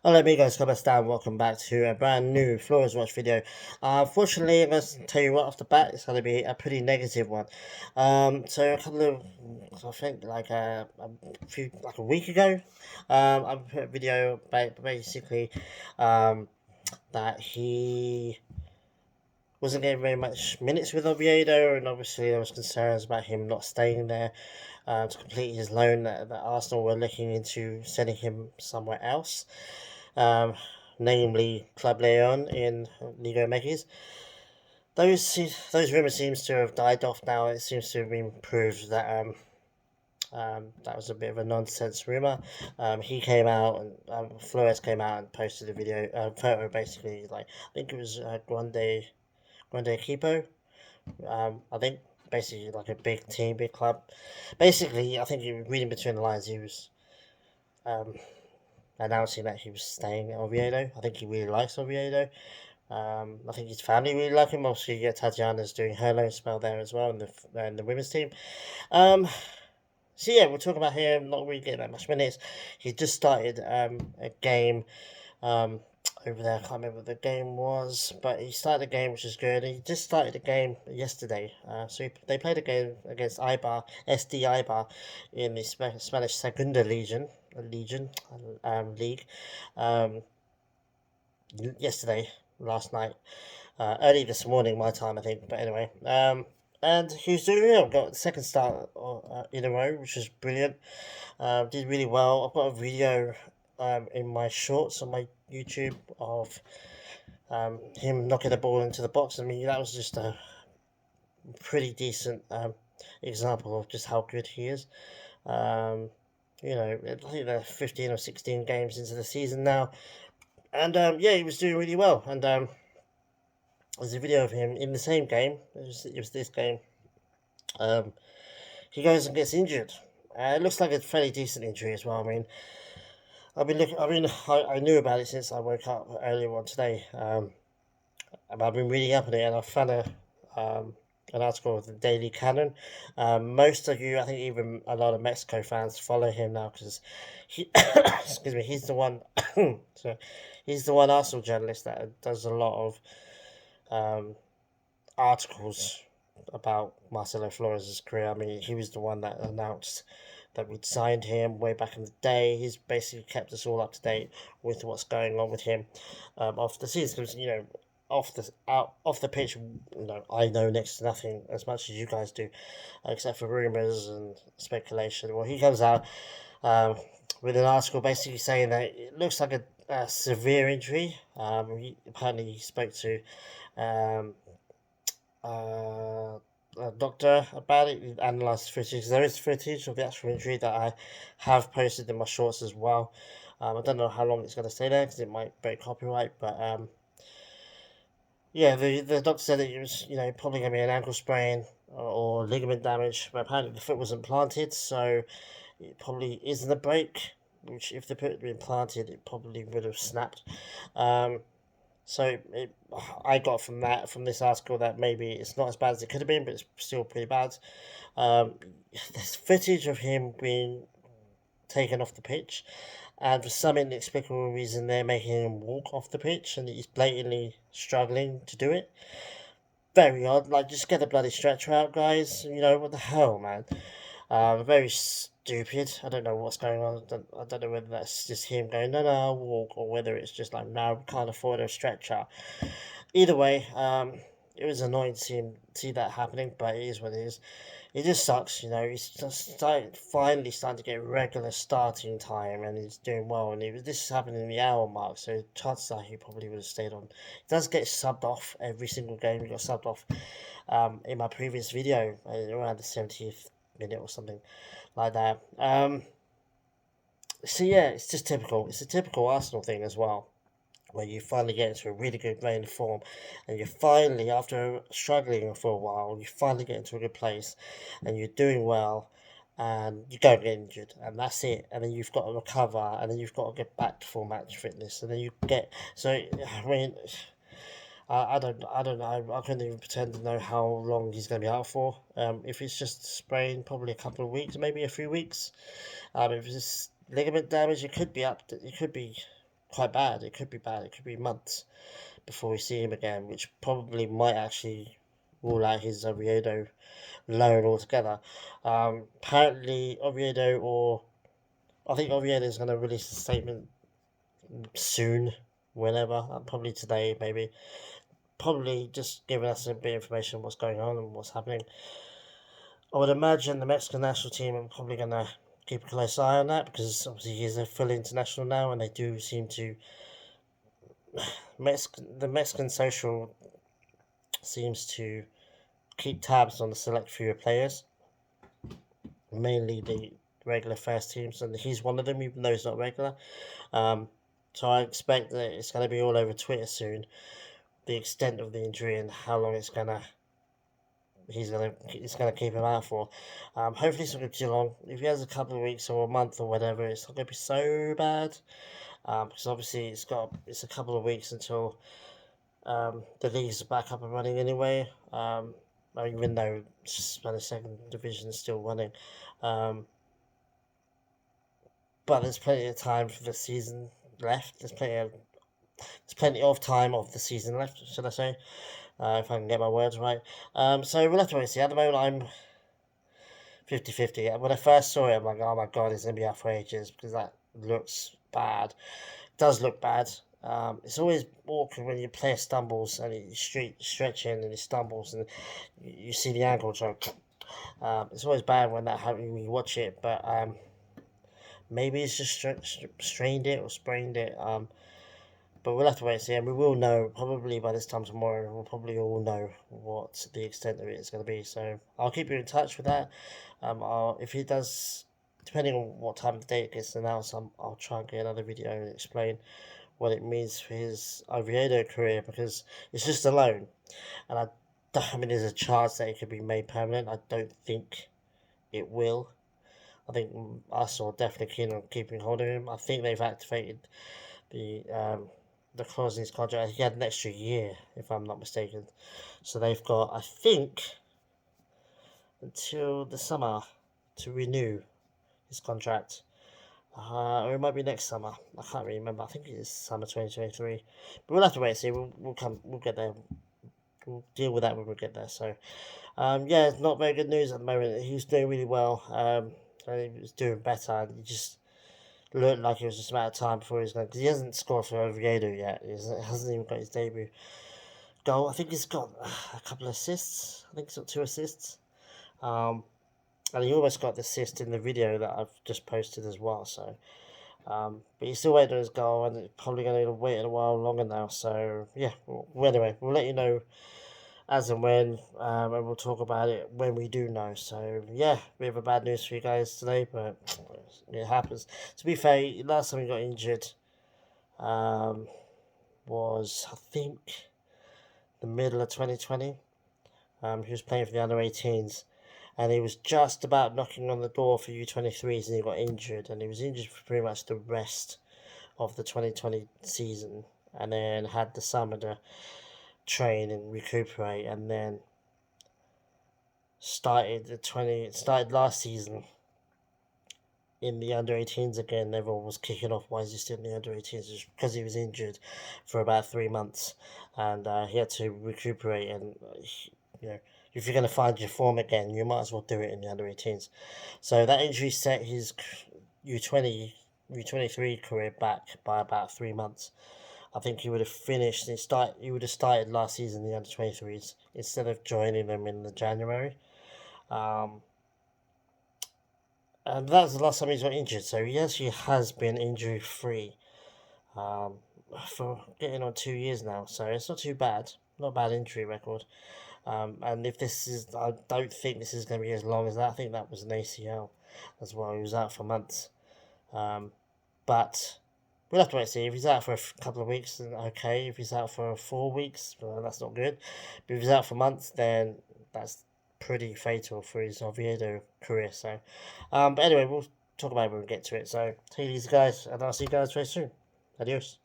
Hello amigos, ¿cómo están? Welcome back to a brand new Flores Watch video. Unfortunately, I'm going to tell you right off the bat, it's going to be a pretty negative one. So a couple of, I think like a week ago, I put a video basically um, that he wasn't getting very much minutes with Oviedo, and obviously there was concerns about him not staying there to complete his loan that Arsenal were looking into sending him somewhere else, um, namely Club Leon in Liga MX. Those rumours seems to have died off now. It seems to have been proved that that was a bit of a nonsense rumor. He came out and Flores came out and posted a video, photo basically like I think it was Grande Equipo. I think basically like a big team, big club. Basically, I think reading between the lines, he was um, announcing that he was staying at Oviedo. I think he really likes Oviedo. I think his family really like him. Obviously, yeah, Tatiana's doing her loan spell there as well in the women's team. Um, so yeah, we'll talk about him. Not really getting that much minutes. He just started a game um, over there. I can't remember what the game was, but he started the game, which is good. He just started the game yesterday. They played a game against Ibar, SD Ibar, in the Spanish Segunda League. Um, Yesterday, last night, early this morning, my time, I think. But anyway, and he was doing well. Got the second start in a row, which was brilliant. Did really well. I've got a video in my shorts on my YouTube of him knocking the ball into the box. I mean, that was just a pretty decent example of just how good he is. Um, I think they're 15 or 16 games into the season now. And yeah, he was doing really well. And there's a video of him in the same game. It was this game. Um, he goes and gets injured. It looks like a fairly decent injury as well. I mean, I've been looking. I mean, I knew about it since I woke up earlier on today. I've been reading up on it, and I found an article of the Daily Cannon. Most of you, I think, even a lot of Mexico fans follow him now because he, excuse me, he's the one. So he's the one Arsenal journalist that does a lot of um, articles about Marcelo Flores' career. I mean, he was the one that announced that we'd signed him way back in the day. He's basically kept us all up to date with what's going on with him off the season. Because off the pitch, I know next to nothing as much as you guys do, except for rumors and speculation. Well, he comes out um, with an article basically saying that it looks like a severe injury. Apparently, he spoke to um, a doctor about it. He analysed footage. There is footage of the actual injury that I have posted in my shorts as well. I don't know how long it's going to stay there because it might break copyright, but yeah, the doctor said that it was probably going to be an ankle sprain or ligament damage, but apparently the foot wasn't planted, so it probably isn't a break. Which, if the foot had been planted, it probably would have snapped. Um, so I got from this article that maybe it's not as bad as it could have been, but it's still pretty bad. Um, there's footage of him being taken off the pitch, and for some inexplicable reason, they're making him walk off the pitch, and he's blatantly struggling to do it. Very odd. Like, just get the bloody stretcher out, guys. What the hell, man? Very stupid. I don't know what's going on. I don't know whether that's just him going, no, no, I'll walk, or whether it's just like, no, we can't afford a stretcher. Either way, it was annoying to see that happening, but it is what it is. It just sucks, He's just finally starting to get regular starting time, and he's doing well. And this is happening in the hour mark, so chances are he probably would have stayed on. He does get subbed off every single game. He got subbed off in my previous video around the 70th minute or something like that. So yeah, it's just typical. It's a typical Arsenal thing as well, where you finally get into a really good vein of form, and you finally, after struggling for a while, you finally get into a good place, and you're doing well, and you don't get injured, and that's it. And then you've got to recover, and then you've got to get back to full match fitness, and then you get so. I mean, I don't know. I couldn't even pretend to know how long he's going to be out for. If it's just a sprain, probably a couple of weeks, maybe a few weeks. If it's just ligament damage, it could be quite bad. It could be bad. It could be months before we see him again, which probably might actually rule out his Oviedo loan altogether. Apparently, I think Oviedo is going to release a statement soon, whenever, probably today, maybe. Probably just giving us a bit of information on what's going on and what's happening. I would imagine the Mexican national team are probably going to keep a close eye on that because obviously he's a full international now, and they do seem to. The Mexican social seems to keep tabs on the select few players, mainly the regular first teams, and he's one of them, even though he's not regular. So I expect that it's going to be all over Twitter soon, the extent of the injury and how long it's gonna keep him out for. Hopefully it's not going to be too long. If he has a couple of weeks or a month or whatever, it's not going to be so bad. Because obviously it's a couple of weeks until the league's back up and running anyway. Even though Spanish second division is still running, but there's plenty of time for the season left. There's plenty of time of the season left, should I say? If I can get my words right. So we'll have to wait and see. At the moment, I'm 50-50. When I first saw it, I'm like, oh my god, it's going to be out for ages because that looks bad. It does look bad. It's always awkward when your player stumbles and he's stretching and he stumbles and you see the ankle joke. It's always bad when that happens when you watch it, but maybe it's just strained it or sprained it. But we'll have to wait and see, and we will know probably by this time tomorrow. We'll probably all know what the extent of it is going to be. So I'll keep you in touch with that. If he does, depending on what time of the day it gets announced, I'll try and get another video and explain what it means for his Oviedo career, because it's just a loan, and I mean, there's a chance that it could be made permanent. I don't think it will. I think Arsenal are definitely keen on keeping hold of him. I think they've activated the clause in his contract. He had an extra year, if I'm not mistaken. So they've got, I think, until the summer to renew his contract. Or it might be next summer. I can't really remember. I think it is summer 2023. But we'll have to wait and see. We'll get there. We'll deal with that when we get there. So, yeah, it's not very good news at the moment. He was doing really well. And he was doing better. And he just looked like it was just a matter of time before he was going. Because he hasn't scored for Oviedo yet. He hasn't even got his debut goal. I think he's got a couple of assists. I think he's got 2 assists. And he almost got the assist in the video that I've just posted as well. So, but he's still waiting on his goal, and it's probably going to wait a while longer now. So, yeah. Well, anyway, we'll let you know as and when, and we'll talk about it when we do know. So, yeah, we have a bad news for you guys today, but it happens. To be fair, last time he got injured was, I think, the middle of 2020. He was playing for the under-18s. And he was just about knocking on the door for U23s, and he got injured. And he was injured for pretty much the rest of the 2020 season. And then had the summer to train and recuperate. And then started last season in the under-18s again. Everyone was kicking off, why is he still in the under-18s? Just because he was injured for about 3 months. And he had to recuperate and, if you're going to find your form again, you might as well do it in the under-18s. So that injury set his U23 career back by about 3 months. I think he would have finished. He would have started last season in the under-23s instead of joining them in the January. And that was the last time he got injured. So he actually has been injury free for getting on 2 years now. So it's not too bad. Not a bad injury record. And if I don't think this is going to be as long as that. I think that was an ACL as well. He was out for months. But we'll have to wait and see. If he's out for a couple of weeks, then okay. If he's out for 4 weeks, well, that's not good. But if he's out for months, then that's pretty fatal for his Oviedo career. So, but anyway, we'll talk about it when we get to it. So, take it easy, guys, and I'll see you guys very soon. Adios.